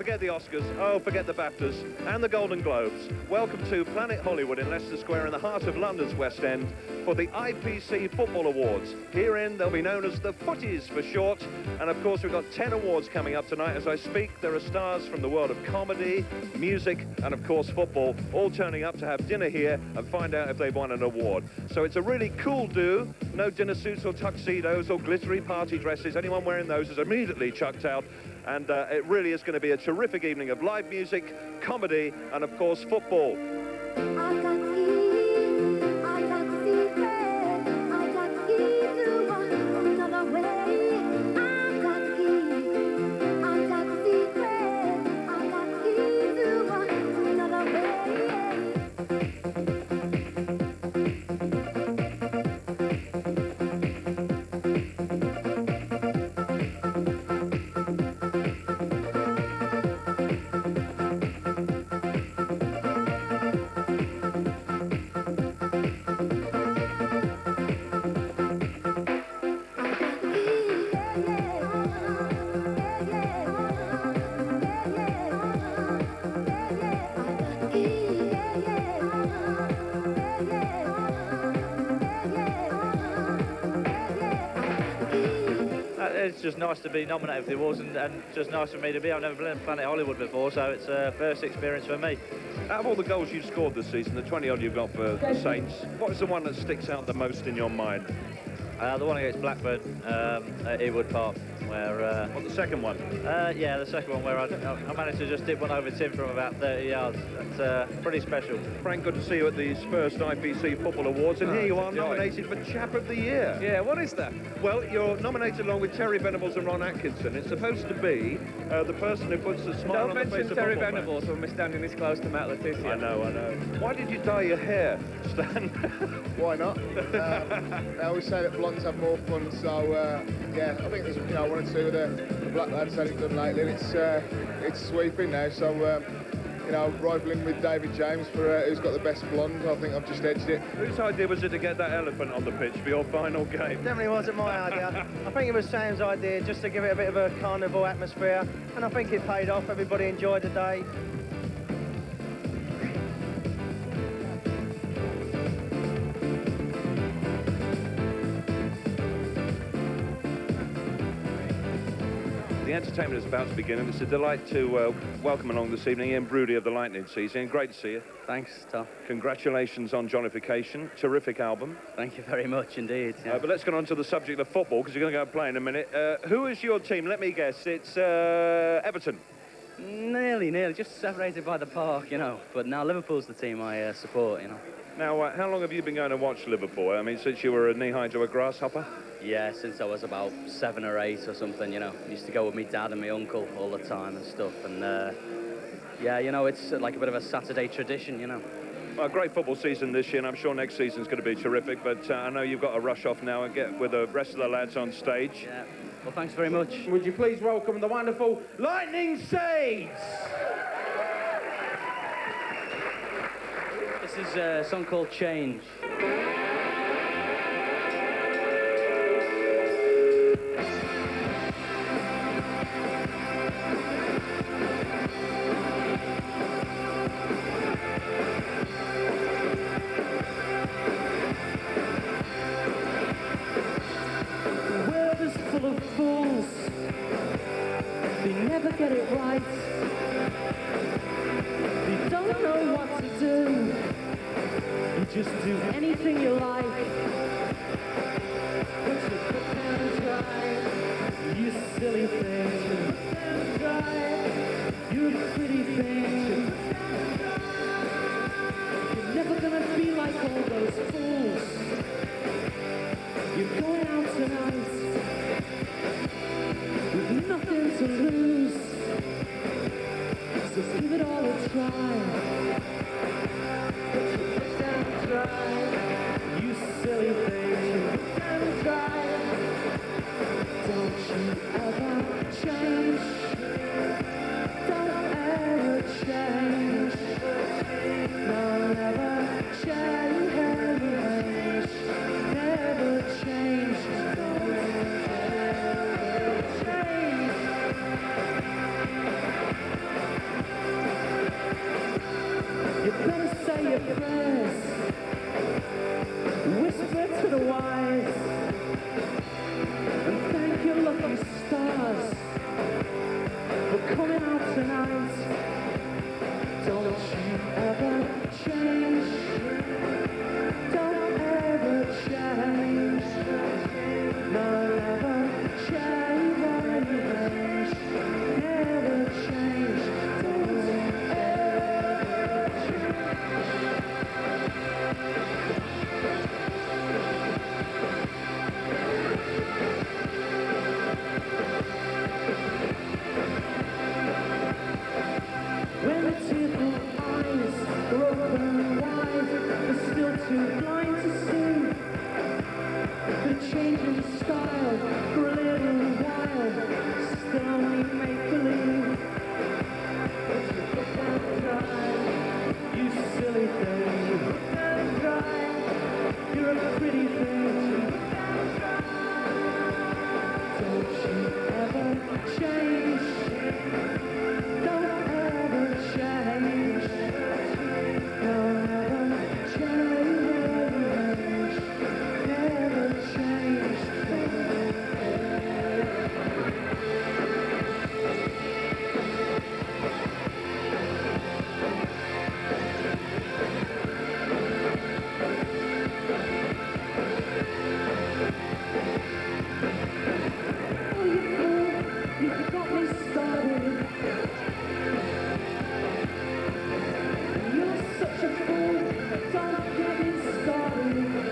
forget the Oscars, oh, forget the BAFTAs and the Golden Globes. Welcome to Planet Hollywood in Leicester Square in the heart of London's West End for the IPC Football Awards. Herein, they'll be known as the Footies for short. And of course, we've got 10 awards coming up tonight. As I speak, there are stars from the world of comedy, music, and of course, football, all turning up to have dinner here and find out if they've won an award. So it's a really cool do. No dinner suits or tuxedos or glittery party dresses. Anyone wearing those is immediately chucked out. And it really is going to be a terrific evening of live music, comedy, and of course, football. It's just nice to be nominated for the awards and just nice for me to be. I've never been in Planet Hollywood before, so it's a first experience for me. Out of all the goals you've scored this season, the 20-odd you've got for the Saints, what is the one that sticks out the most in your mind? The one against Blackburn at Ewood Park, where... What, the second one? Yeah, the second one where I managed to just dip one over Tim from about 30 yards. That's pretty special. Frank, good to see you at these first IPC Football Awards, and here you are nominated for Chap of the Year. Yeah, what is that? Well, you're nominated along with Terry Venables and Ron Atkinson. It's supposed to be the person who puts a smile on the face of Don't mention Terry football Venables fans. when we're standing this close to Matt Letizia. I know. Why did you dye your hair, Stan? Why not? I always say that blondes have more fun, so yeah, I think there's one or two of the black lads had it done lately, and it's sweeping now, so rivaling with David James for who's got the best blonde. I think I've just edged it. Whose idea was it to get that elephant on the pitch for your final game? Definitely wasn't my idea. I think it was Sam's idea, just to give it a bit of a carnival atmosphere, and I think it paid off. Everybody enjoyed the day. The entertainment is about to begin, and it's a delight to welcome along this evening Ian Broody of the Lightning Season. Great to see you. Thanks, Tom. Congratulations on Johnification. Terrific album. Thank you very much indeed. Yeah. But let's get on to the subject of football, because you're going to go play in a minute. Who is your team? Let me guess. It's Everton. Nearly, just separated by the park, But now Liverpool's the team I support, Now, how long have you been going to watch Liverpool? I mean, since you were knee-high to a grasshopper? Yeah, since I was about 7 or 8 or something, Used to go with my dad and my uncle all the time and stuff. And, yeah, it's like a bit of a Saturday tradition, Well, great football season this year, and I'm sure next season's going to be terrific. But I know you've got to rush off now and get with the rest of the lads on stage. Yeah. Well, thanks very much. Would you please welcome the wonderful Lightning Seeds? This is a song called Change. Full of fools, they never get it right, they don't know what to do, you just do anything you like, but you put down and try, you silly thing, you put down and try, you pretty thing, you put down and try, you're never gonna be like all those fools, you're going out tonight, with nothing to lose, so give it all a try. But you put down and try, you silly thing, you put down and try. Don't you ever change, don't ever change, no, never change, never change, don't ever change. coming out tonight. Don't you ever change. Don't ever change. No, never change. Never change. Don't ever When the tearful eyes are open wide, they're still too blind to see the changing style for a little while. Still only make believe. But you look and cry, you silly thing. You look and cry, you're a pretty thing. You look and cry. Don't you ever change. Don't ever change. Don't ever change. Never change. Oh, you fool, you got me started. You're such a fool, don't get me started.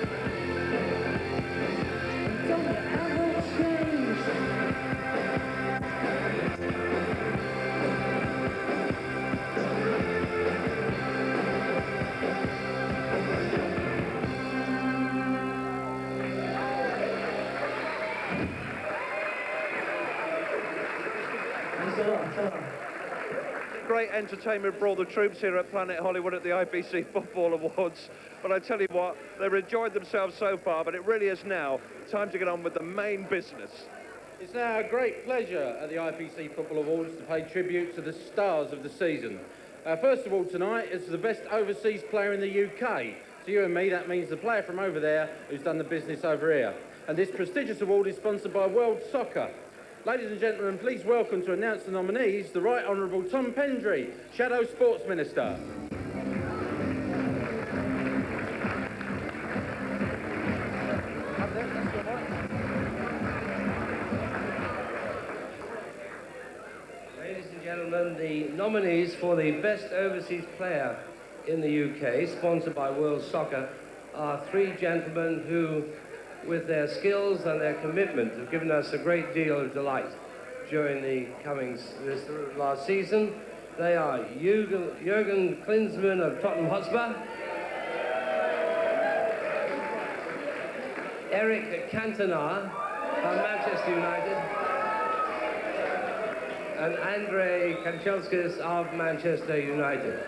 Don't ever change. Great entertainment brought the troops here at Planet Hollywood at the IPC Football Awards. But I tell you what, they've enjoyed themselves so far, but it really is now time to get on with the main business. It's now a great pleasure at the IPC Football Awards to pay tribute to the stars of the season. First of all tonight, it's the best overseas player in the UK. To you and me, that means the player from over there who's done the business over here. And this prestigious award is sponsored by World Soccer. Ladies and gentlemen, please welcome to announce the nominees, the Right Honourable Tom Pendry, Shadow Sports Minister. Ladies and gentlemen, the nominees for the Best Overseas Player in the UK, sponsored by World Soccer, are three gentlemen who, with their skills and their commitment, have given us a great deal of delight during this last season. They are Jurgen Klinsmann of Tottenham Hotspur, Eric Cantona of Manchester United, and Andrei Kanchelskis of Manchester United.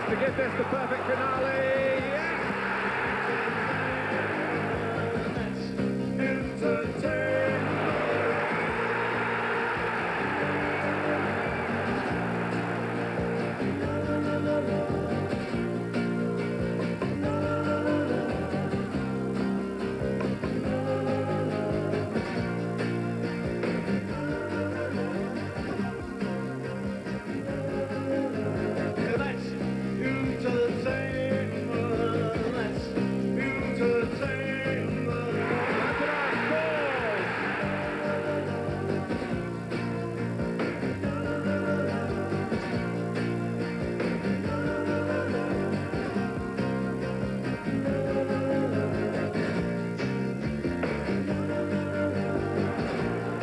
To give this the perfect finale.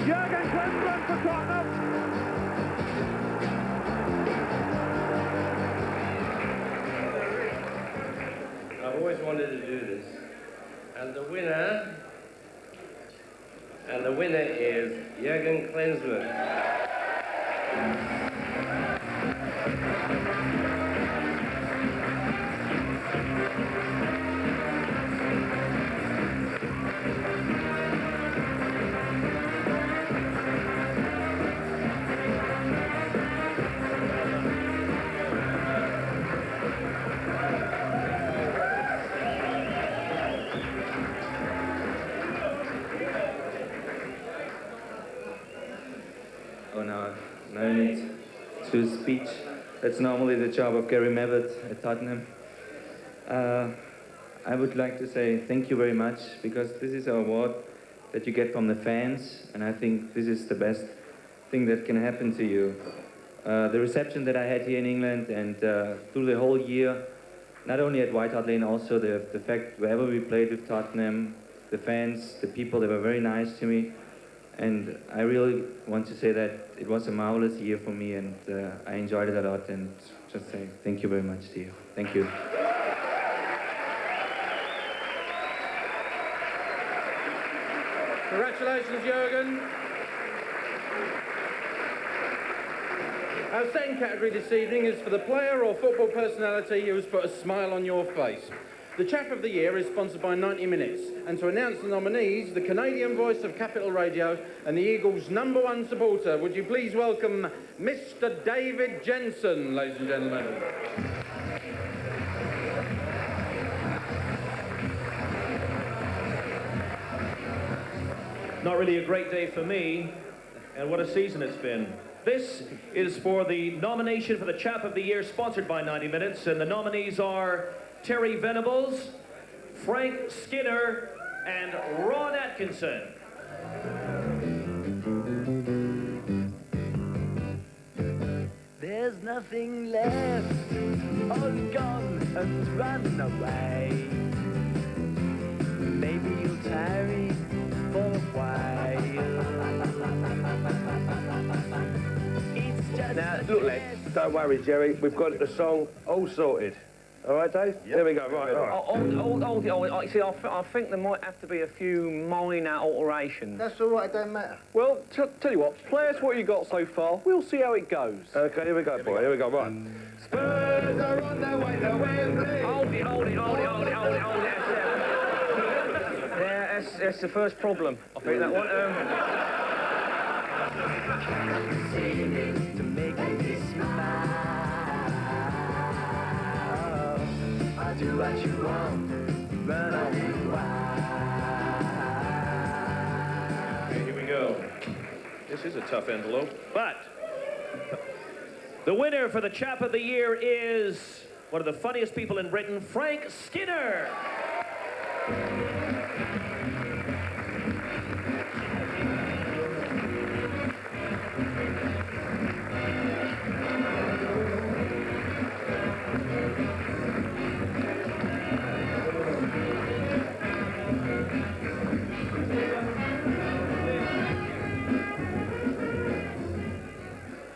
Jurgen Klinsmann for Tottenham. I've always wanted to do this. And the winner is Jurgen Klinsmann. do a speech. That's normally the job of Gary Mabbutt at Tottenham. I would like to say thank you very much, because this is an award that you get from the fans, and I think this is the best thing that can happen to you. The reception that I had here in England and through the whole year, not only at White Hart Lane, also the fact wherever we played with Tottenham, the fans, the people, they were very nice to me. And I really want to say that it was a marvelous year for me, and I enjoyed it a lot, and just say thank you very much to you. Thank you. Congratulations, Jürgen. Our second category this evening is for the player or football personality who has put a smile on your face. The Chap of the Year is sponsored by 90 Minutes, and to announce the nominees, the Canadian voice of Capital Radio and the Eagles' #1 supporter, would you please welcome Mr. David Jensen, ladies and gentlemen. Not really a great day for me, and what a season it's been. This is for the nomination for the Chap of the Year, sponsored by 90 Minutes, and the nominees are Terry Venables, Frank Skinner, and Ron Atkinson. There's nothing left, all gone and run away. Maybe you'll tarry for a while. It's just now, look, lads, don't worry, Jerry. We've got the song all sorted. All right, Dave? Yep. There we go. Right. See, I think there might have to be a few minor alterations. That's all right, it don't matter. Well, tell you what, play us what you got so far. We'll see how it goes. Okay, here we go, boy. Here we go. Right. Spurs are on their way to Wembley. Hold it. Yeah, that's the first problem. I think that one. To make me smile. I do what you want, run away wild. Here we go. This is a tough envelope, but the winner for the Chap of the Year is one of the funniest people in Britain, Frank Skinner.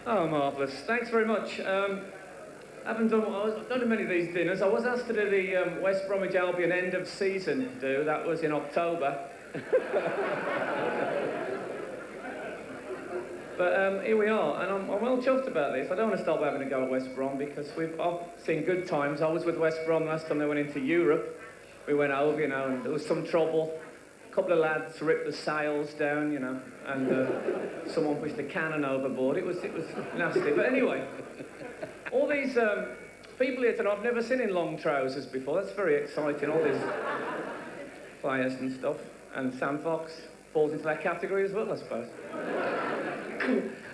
Oh, marvellous. Thanks very much. I haven't done many of these dinners. I was asked to do the West Bromwich Albion end of season do. That was in October. But here we are, and I'm well chuffed about this. I don't want to stop having a go at West Brom, because I've seen good times. I was with West Brom last time they went into Europe. We went over, you know, and there was some trouble. A couple of lads ripped the sails down, you know, and someone pushed the cannon overboard. It was nasty. But anyway, all these people here tonight I've never seen in long trousers before. That's very exciting, all these players and stuff. And Sam Fox falls into that category as well, I suppose.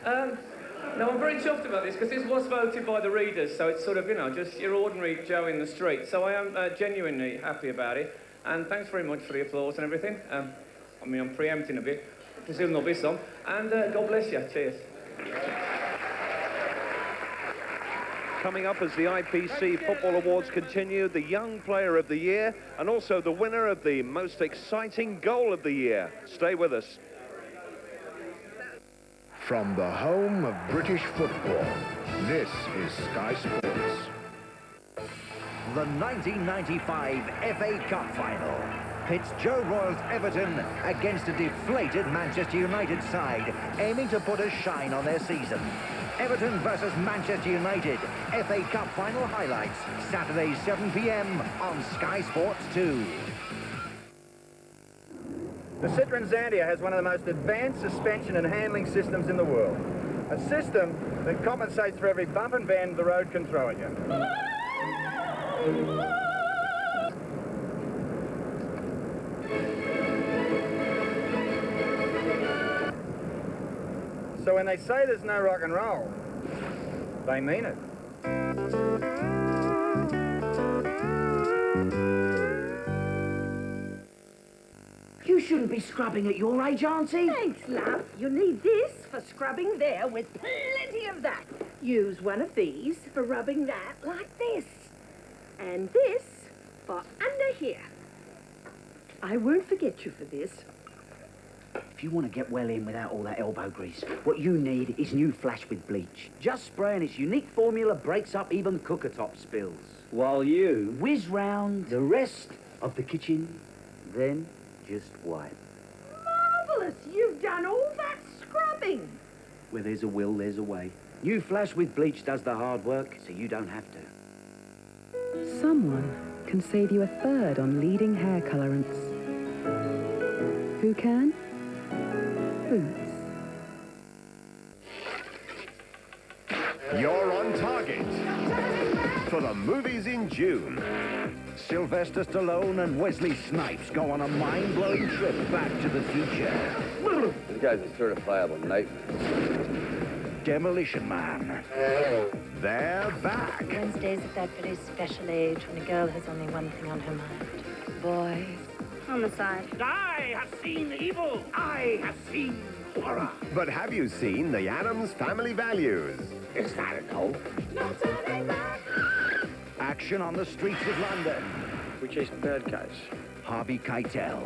Now, I'm very chuffed about this, because this was voted by the readers, so it's sort of, you know, just your ordinary Joe in the street. So I am genuinely happy about it. And thanks very much for the applause and everything. I mean, I'm preempting a bit. I presume there'll be some. And God bless you. Cheers. Coming up as the IPC Football Awards continue, the Young Player of the Year, and also the winner of the most exciting goal of the year. Stay with us. From the home of British football, this is Sky Sports. The 1995 FA Cup final pits Joe Royle's Everton against a deflated Manchester United side aiming to put a shine on their season. Everton versus Manchester United, FA Cup final highlights, Saturday 7 p.m. on Sky Sports 2. The Citroën Xantia has one of the most advanced suspension and handling systems in the world. A system that compensates for every bump and bend the road can throw at you. So when they say there's no rock and roll, They mean it. You shouldn't be scrubbing at your age, Auntie. Thanks, love. You need this for scrubbing there with plenty of that. Use one of these for rubbing that like this. And this for under here. I won't forget you for this. If you want to get well in without all that elbow grease, what you need is new Flash with bleach. Just spray and its unique formula breaks up even cooker-top spills. While you whiz round the rest of the kitchen, then just wipe. Marvellous! You've done all that scrubbing. Where there's a will, there's a way. New Flash with bleach does the hard work, so you don't have to. Someone can save you a third on leading hair colorants. Who can? Boots. You're on target for the movies in June. Sylvester Stallone and Wesley Snipes go on a mind-blowing trip back to the future. This guy's a certifiable knife. Demolition Man. They're back. Wednesdays at that very special age when a girl has only one thing on her mind. Boy. Homicide. I have seen evil. I have seen horror. But have you seen the Addams Family Values? Is that a no? Action on the streets of London. We chase bad guys. Harvey Keitel.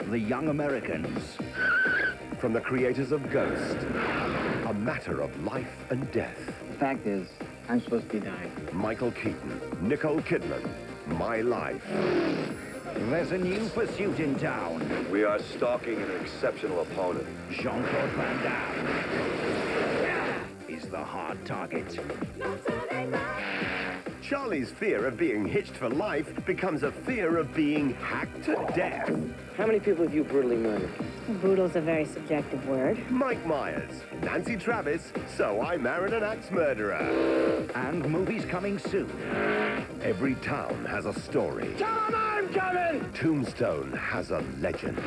The Young Americans. From the creators of Ghost. A matter of life and death. The fact is, I'm supposed to be dying. Michael Keaton. Nicole Kidman. My Life. There's a new pursuit in town. We are stalking an exceptional opponent. Jean-Claude Van Damme is the hard target. Charlie's fear of being hitched for life becomes a fear of being hacked to death. How many people have you brutally murdered? Brutal's a very subjective word. Mike Myers, Nancy Travis, So I Married an Axe Murderer. And movies coming soon. Every town has a story. Tom, I'm coming! Tombstone has a legend.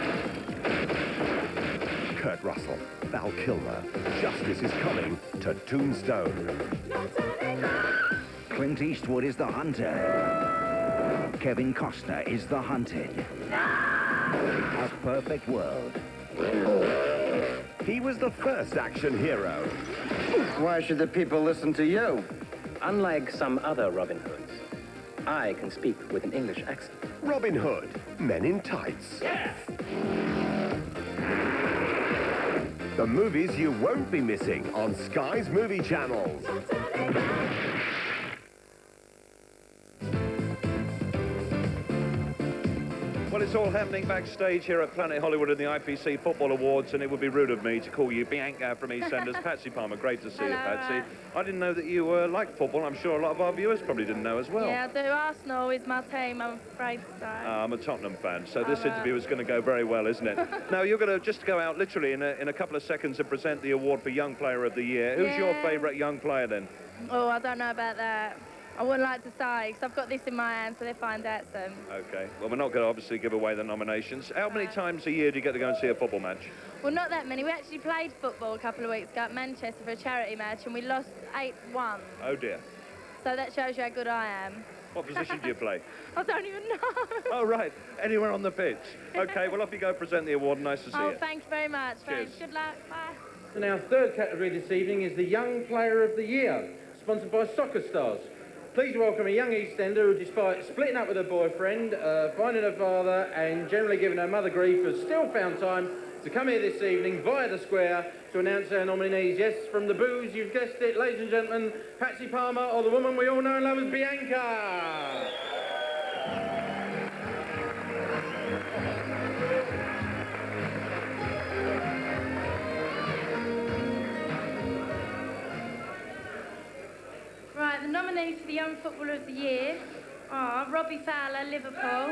Kurt Russell, Val Kilmer, justice is coming to Tombstone. Clint Eastwood is the hunter. Kevin Costner is the hunted. A perfect world. He was the first action hero. Why should the people listen to you? Unlike some other Robin Hoods, I can speak with an English accent. Robin Hood, Men in Tights. Yeah. The movies you won't be missing on Sky's movie channels. Well, it's all happening backstage here at Planet Hollywood in the IPC Football Awards, and it would be rude of me to call you Bianca from EastEnders. Patsy Palmer, great to see you, Patsy. I didn't know that you liked football. I'm sure a lot of our viewers probably didn't know as well. Yeah, I do. Arsenal is my team, I'm afraid to say. I'm a Tottenham fan, so this interview is going to go very well, isn't it? Now, you're going to just go out literally in a couple of seconds and present the award for Young Player of the Year. Who's your favourite young player, then? Oh, I don't know about that. I wouldn't like to say, because I've got this in my hand, so they find out soon. OK. Well, we're not going to obviously give away the nominations. How many times a year do you get to go and see a football match? Well, not that many. We actually played football a couple of weeks ago at Manchester for a charity match, and we lost 8-1. Oh, dear. So that shows you how good I am. What position do you play? I don't even know. Oh, right. Anywhere on the pitch. OK, well, off you go, present the award. Nice to see you. Oh, thank you very much. Cheers. Thanks. Good luck. Bye. And our third category this evening is the Young Player of the Year, sponsored by Soccer Stars. Please welcome a young EastEnder who, despite splitting up with her boyfriend, finding her father and generally giving her mother grief, has still found time to come here this evening via the square to announce our nominees. Yes, from the booze, you've guessed it, ladies and gentlemen, Patsy Palmer, or the woman we all know and love as Bianca. Right, the nominees for the Young Footballer of the Year are Robbie Fowler, Liverpool,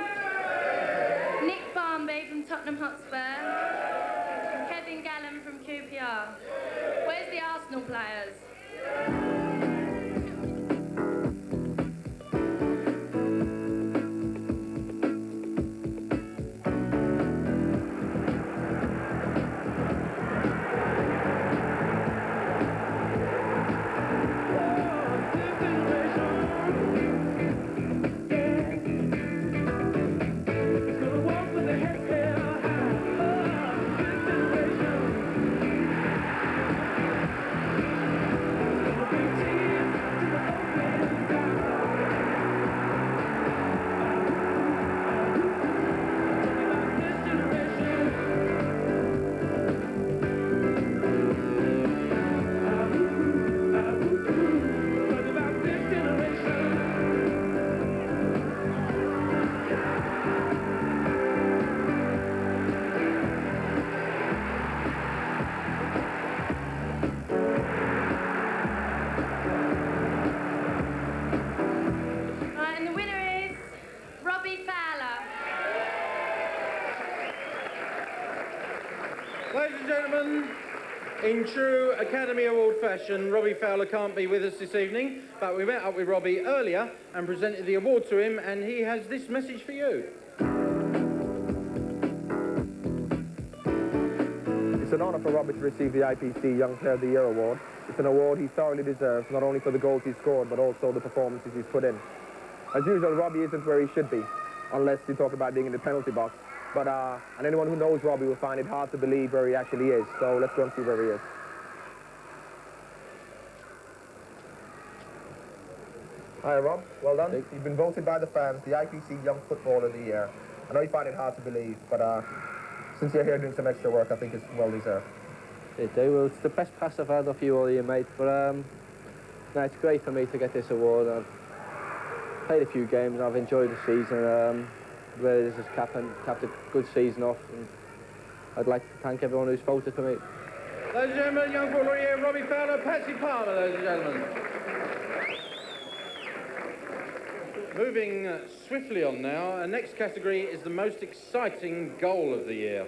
Nick Barmby from Tottenham Hotspur, and Kevin Gallen from QPR. Where's the Arsenal players? In true Academy Award fashion, Robbie Fowler can't be with us this evening, but we met up with Robbie earlier and presented the award to him, and he has this message for you. It's an honour for Robbie to receive the IPC Young Player of the Year award. It's an award he thoroughly deserves, not only for the goals he's scored, but also the performances he's put in. As usual, Robbie isn't where he should be, unless you talk about being in the penalty box. But and anyone who knows Robbie will find it hard to believe where he actually is. So let's go and see where he is. Hi, Rob. Well done. You've been voted by the fans the IPC Young Footballer of the Year. I know you find it hard to believe, but since you're here doing some extra work, I think it's well deserved. Well, it's the best pass I've had off you all year, mate. But no, it's great for me to get this award. I've played a few games and I've enjoyed the season. Really, this has capped a good season off, and I'd like to thank everyone who's voted for me. Ladies and gentlemen, young footballer here, Robbie Fowler, Patsy Palmer, ladies and gentlemen. Moving swiftly on now, our next category is the most exciting goal of the year.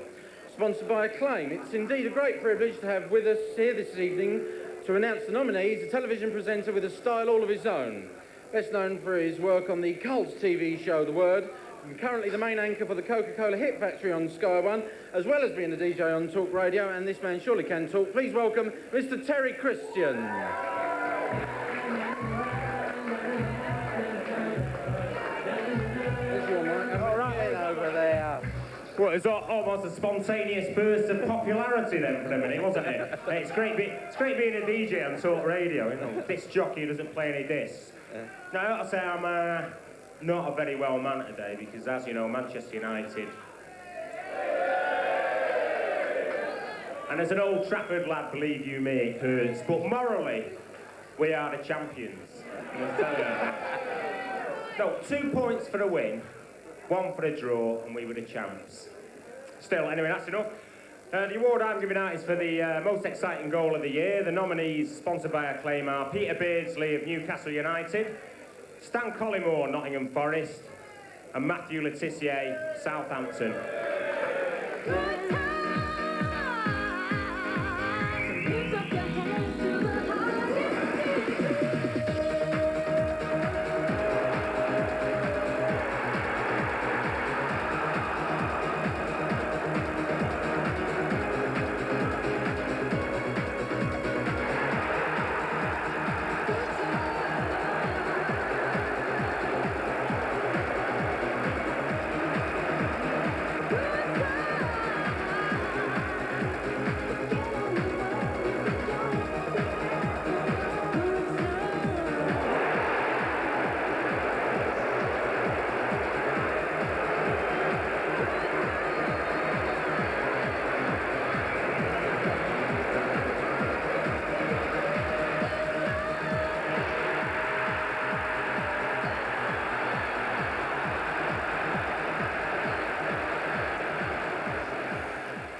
Sponsored by Acclaim. It's indeed a great privilege to have with us here this evening to announce the nominees, a television presenter with a style all of his own. Best known for his work on the cult TV show The Word, and currently the main anchor for the Coca-Cola Hit Factory on Sky One, as well as being a DJ on Talk Radio, and this man surely can talk. Please welcome Mr. Terry Christian. Over there. Well, it was almost a spontaneous burst of popularity then for a minute, wasn't it? It's great being a DJ on Talk Radio, you know. Disc jockey doesn't play any discs. Now, I gotta say I'm not a very well man today because, as you know, Manchester United. And as an Old Trafford lad, believe you me, it hurts. But morally, we are the champions. I'm telling you. No, 2 points for a win. 1 for a draw, and we were the champs. Still, anyway, that's enough. The award I'm giving out is for the most exciting goal of the year. The nominees, sponsored by Acclaim, are Peter Beardsley of Newcastle United, Stan Collymore, Nottingham Forest, and Matthew Le Tissier, Southampton.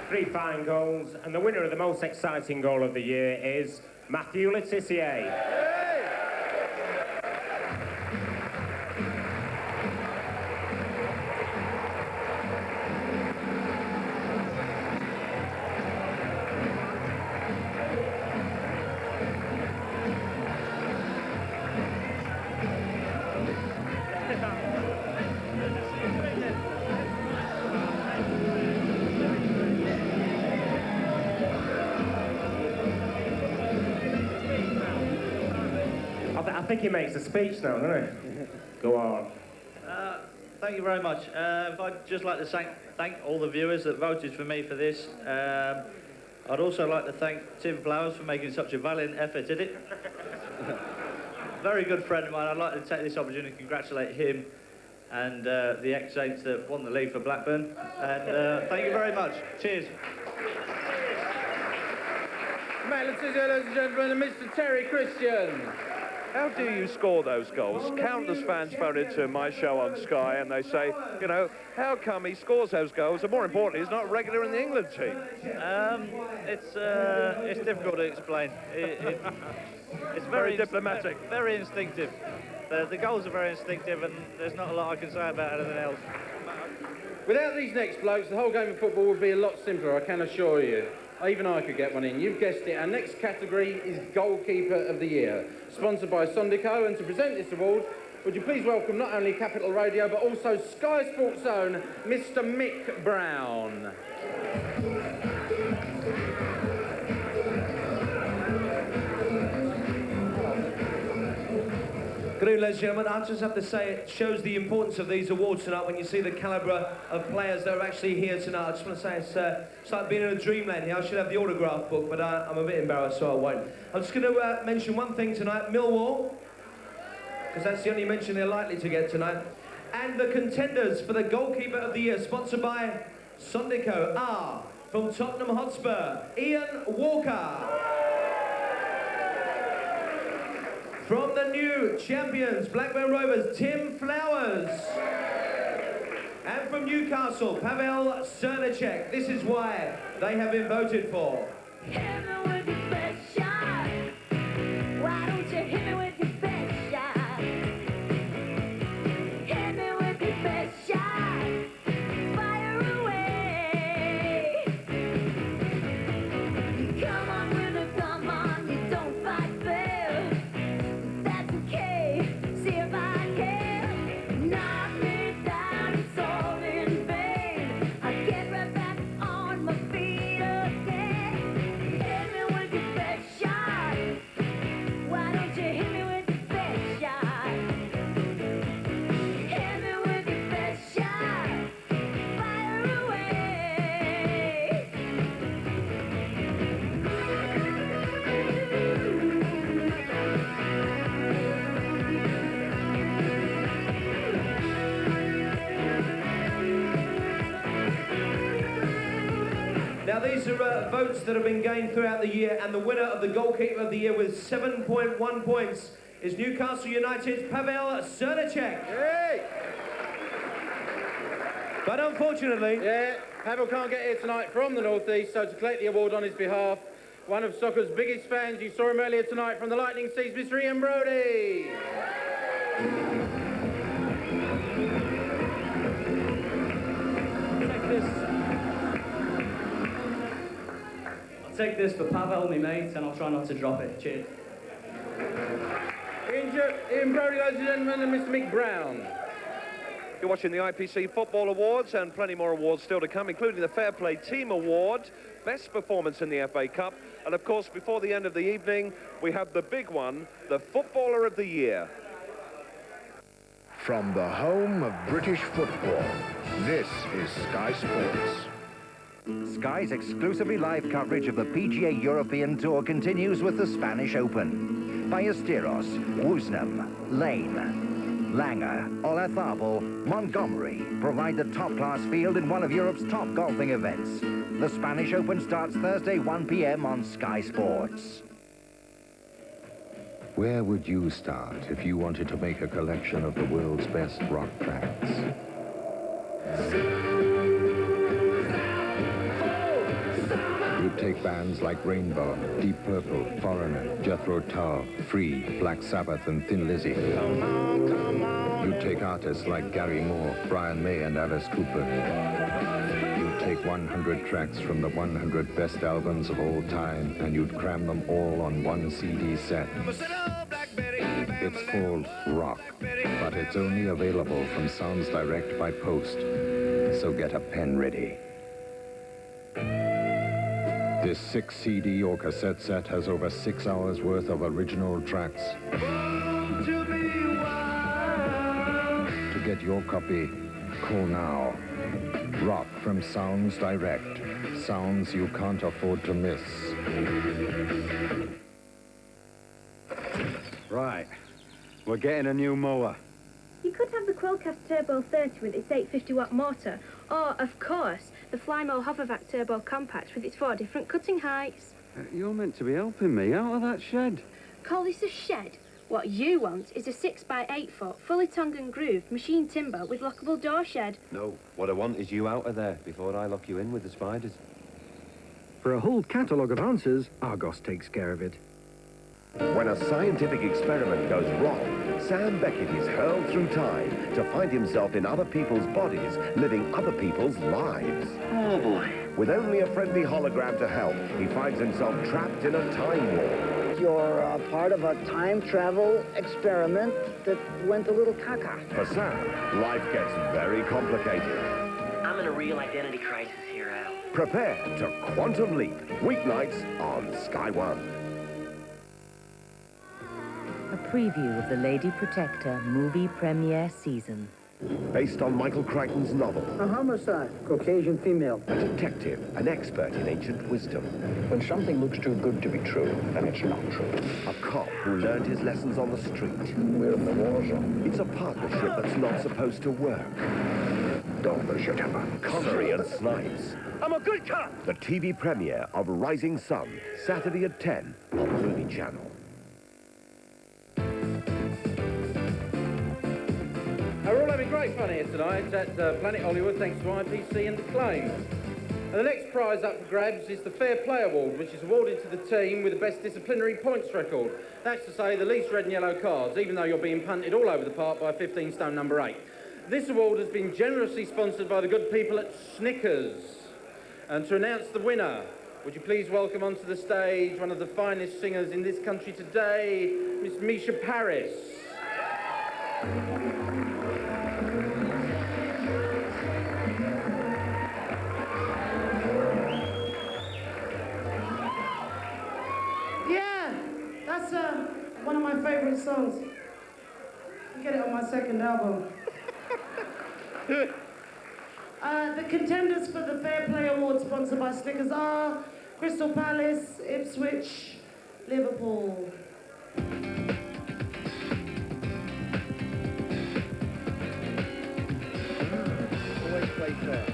3 fine goals, and the winner of the most exciting goal of the year is Matthew Le Tissier. I think he makes a speech now, doesn't he? Go on. Thank you very much. I'd just like to thank all the viewers that voted for me for this. I'd also like to thank Tim Flowers for making such a valiant effort at it. Very good friend of mine. I'd like to take this opportunity to congratulate him and the ex-Saints that won the league for Blackburn. And thank you very much. Cheers. Matt Le Tissier, ladies and gentlemen, and Mr. Terry Christian. How do you score those goals? Countless fans phone into my show on Sky and they say, you know, how come he scores those goals? And more importantly, he's not regular in the England team. It's difficult to explain. It's very diplomatic. Very instinctive. The goals are very instinctive and there's not a lot I can say about anything else. Without these next blokes, the whole game of football would be a lot simpler, I can assure you. Even I could get one in. You've guessed it. Our next category is Goalkeeper of the Year, sponsored by Sondico. And to present this award, would you please welcome not only Capital Radio, but also Sky Sports Zone, Mr. Mick Brown. Good evening, ladies and gentlemen. I just have to say it shows the importance of these awards tonight when you see the calibre of players that are actually here tonight. I just want to say it's like being in a dreamland here. I should have the autograph book, but I'm a bit embarrassed, so I won't. I'm just going to mention one thing tonight, Millwall, because that's the only mention they're likely to get tonight. And the contenders for the Goalkeeper of the Year, sponsored by Sondico, are from Tottenham Hotspur, Ian Walker. From the new champions, Blackburn Rovers, Tim Flowers. And from Newcastle, Pavel Cernacek. This is why they have been voted for. Hit me with your best shot. Why don't you hit me with your best shot? Hit me with your best shot. Fire away. Come on, Winner, come on. You don't fight fair. That's okay. See if I can. Knock me down, it's all in vain. I get right back on my feet again. Hit me with your best shot. Why don't you hit me with your best shot? Hit me with your best shot. Fire away. Now these are votes that have been gained throughout the year, and the winner of the Goalkeeper of the Year with 7.1 points is Newcastle United's Pavel Cernacek. Hey! But unfortunately... Yeah, Pavel can't get here tonight from the North East, so to collect the award on his behalf, one of soccer's biggest fans, you saw him earlier tonight from the Lightning Seas, Mr. Ian Brodie. Take this for Pavel, me mate, and I'll try not to drop it. Cheers. Ian Brodie, ladies and gentlemen, and Mr. Mick Brown. You're watching the IPC Football Awards, and plenty more awards still to come, including the Fair Play Team Award, Best Performance in the FA Cup, and of course, before the end of the evening, we have the big one, the Footballer of the Year. From the home of British football, this is Sky Sports. Sky's exclusively live coverage of the PGA European Tour continues with the Spanish Open. Ballesteros, Woosnam, Lane, Langer, Olazabal, Montgomery provide the top-class field in one of Europe's top golfing events. The Spanish Open starts Thursday 1 p.m. on Sky Sports. Where would you start if you wanted to make a collection of the world's best rock tracks? You'd take bands like Rainbow, Deep Purple, Foreigner, Jethro Tull, Free, Black Sabbath, and Thin Lizzy. You'd take artists like Gary Moore, Brian May, and Alice Cooper. You'd take 100 tracks from the 100 best albums of all time, and you'd cram them all on one CD set. It's called Rock, but it's only available from Sounds Direct by post, so get a pen ready. This 6-CD or cassette set has over 6 hours worth of original tracks. To get your copy, call now. Rock from Sounds Direct. Sounds you can't afford to miss. Right. We're getting a new mower. You could have the Quellcast Turbo 30 with its 850-watt motor, or, of course, the Flymo Hovervac Turbo Compact with its 4 different cutting heights. You're meant to be helping me out of that shed. Call this a shed? What you want is a 6x8-foot, fully tongue and grooved machine timber with lockable door shed. No, what I want is you out of there before I lock you in with the spiders. For a whole catalogue of answers, Argos takes care of it. When a scientific experiment goes wrong, Sam Beckett is hurled through time to find himself in other people's bodies, living other people's lives. Oh, boy. With only a friendly hologram to help, he finds himself trapped in a time warp. You're part of a time travel experiment that went a little caca. For Sam, life gets very complicated. I'm in a real identity crisis here, Al. Prepare to Quantum Leap, weeknights on Sky One. A preview of the Lady Protector movie premiere season. Based on Michael Crichton's novel. A homicide, Caucasian female. A detective, an expert in ancient wisdom. When something looks too good to be true, then it's not true. A cop who learned his lessons on the street. We're in the war zone. It's a partnership that's not supposed to work. Don't lose your temper. Connery and Snipes. I'm a good cop! The TV premiere of Rising Sun, Saturday at 10 on the Movie Channel. We're all having great fun here tonight at Planet Hollywood, thanks to IPC and Acclaim. And the next prize up for grabs is the Fair Play Award, which is awarded to the team with the best disciplinary points record. That's to say, the least red and yellow cards, even though you're being punted all over the park by 15-stone number 8. This award has been generously sponsored by the good people at Snickers. And to announce the winner, would you please welcome onto the stage one of the finest singers in this country today, Miss Misha Paris. Yeah, that's one of my favorite songs. You get it on my second album. The contenders for the Fair Play Award sponsored by Snickers are Crystal Palace, Ipswich, Liverpool. Always play fair.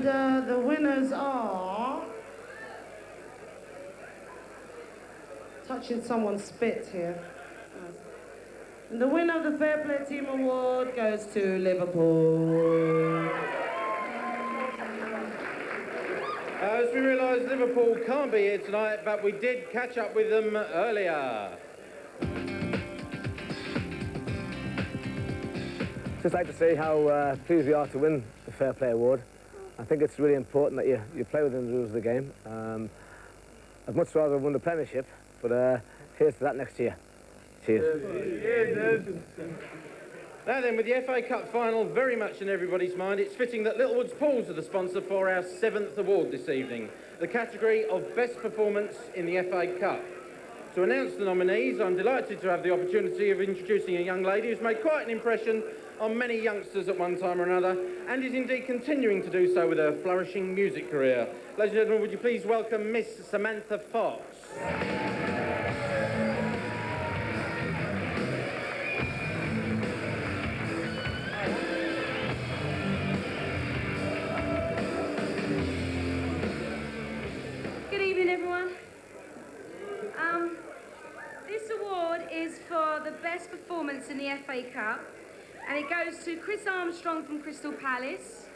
And the winners are... Touching someone's spit here. And the winner of the Fair Play Team Award goes to Liverpool. As we realise, Liverpool can't be here tonight, but we did catch up with them earlier. Just like to say how pleased we are to win the Fair Play Award. I think it's really important that you play within the rules of the game. I'd much rather have won the Premiership, but here's to that next year. Cheers. Now then, with the FA Cup final very much in everybody's mind, it's fitting that Littlewoods Pools are the sponsor for our 7th award this evening, the category of Best Performance in the FA Cup. To announce the nominees, I'm delighted to have the opportunity of introducing a young lady who's made quite an impression on many youngsters at one time or another, and is indeed continuing to do so with her flourishing music career. Ladies and gentlemen, would you please welcome Miss Samantha Fox. Good evening, everyone. This award is for the best performance in the FA Cup, and it goes to Chris Armstrong from Crystal Palace,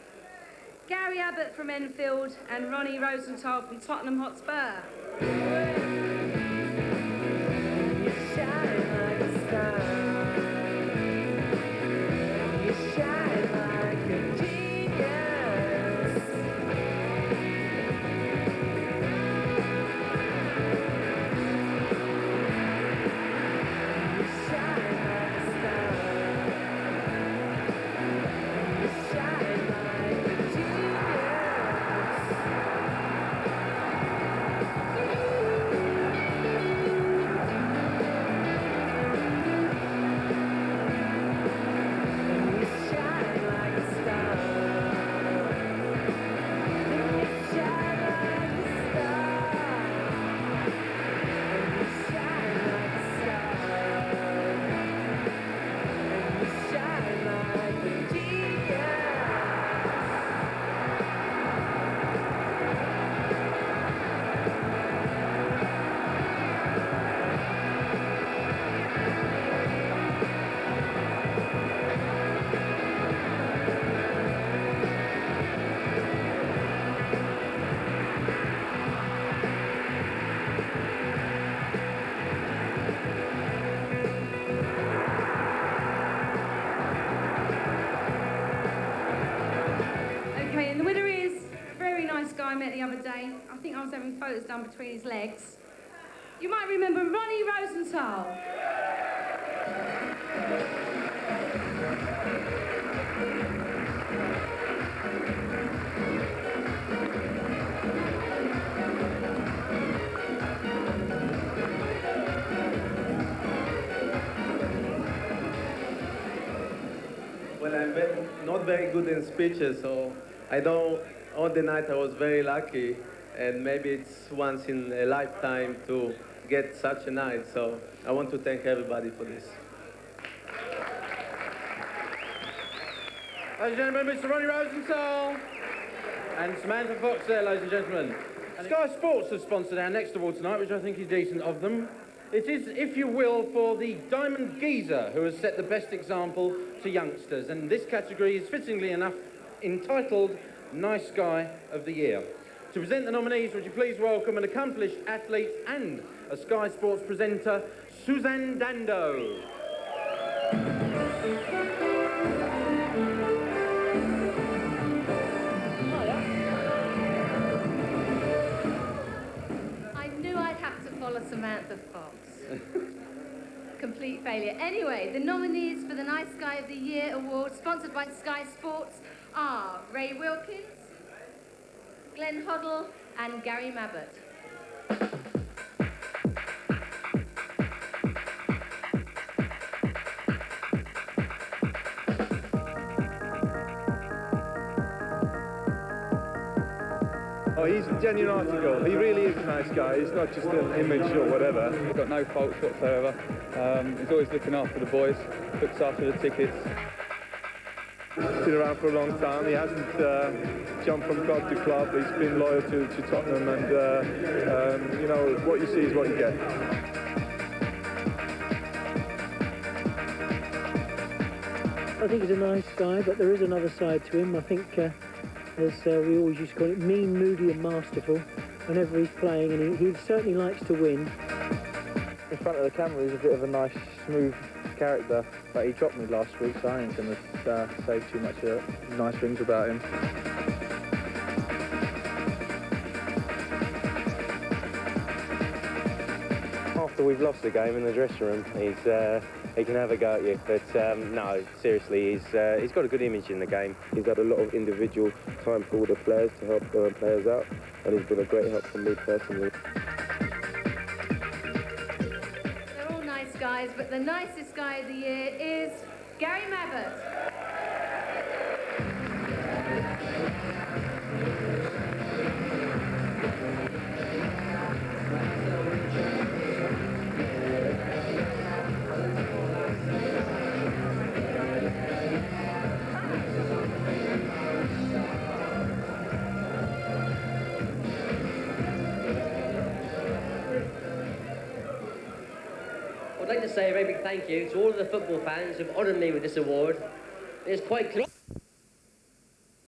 Gary Abbott from Enfield, and Ronnie Rosenthal from Tottenham Hotspur. other day. I think I was having photos done between his legs. You might remember Ronnie Rosenthal. Well, I'm not very good in speeches, so I know on the night I was very lucky, and maybe it's once in a lifetime to get such a night, so I want to thank everybody for this. Ladies and gentlemen, Mr. Ronnie Rosenthal and Samantha Fox there, ladies and gentlemen. Sky Sports has sponsored our next award tonight, which I think is decent of them. It is, if you will, for the Diamond Geezer, who has set the best example to youngsters. And this category is fittingly enough entitled Nice Guy of the Year. To present the nominees, would you please welcome an accomplished athlete and a Sky Sports presenter, Suzanne Dando. I knew I'd have to follow Samantha Fox. Complete failure. Anyway, the nominees for the Nice Guy of the Year award, sponsored by Sky Sports, are Ray Wilkins, Glenn Hoddle, and Gary Mabbott. Oh, he's a genuine article. He really is a nice guy. He's not just an image or whatever. He's got no faults whatsoever. He's always looking after the boys, looks after the tickets. He's been around for a long time. He hasn't jumped from club to club. He's been loyal to Tottenham, and you know, what you see is what you get. I think he's a nice guy, but there is another side to him. I think, as we always used to call it, mean, moody and masterful whenever he's playing, and he certainly likes to win. In front of the camera, he's a bit of a nice, smooth character, but he dropped me last week, so I ain't going to say too much nice things about him. After we've lost the game in the dressing room, he can have a go at you, but no, seriously, he's got a good image in the game. He's had a lot of individual time for all the players to help players out, and he's been a great help for me personally. They're all nice guys, but the nicest guy of the year is Gary Mabbott. I'd like to say a very big thank you to all of the football fans who've honoured me with this award. It's quite clear.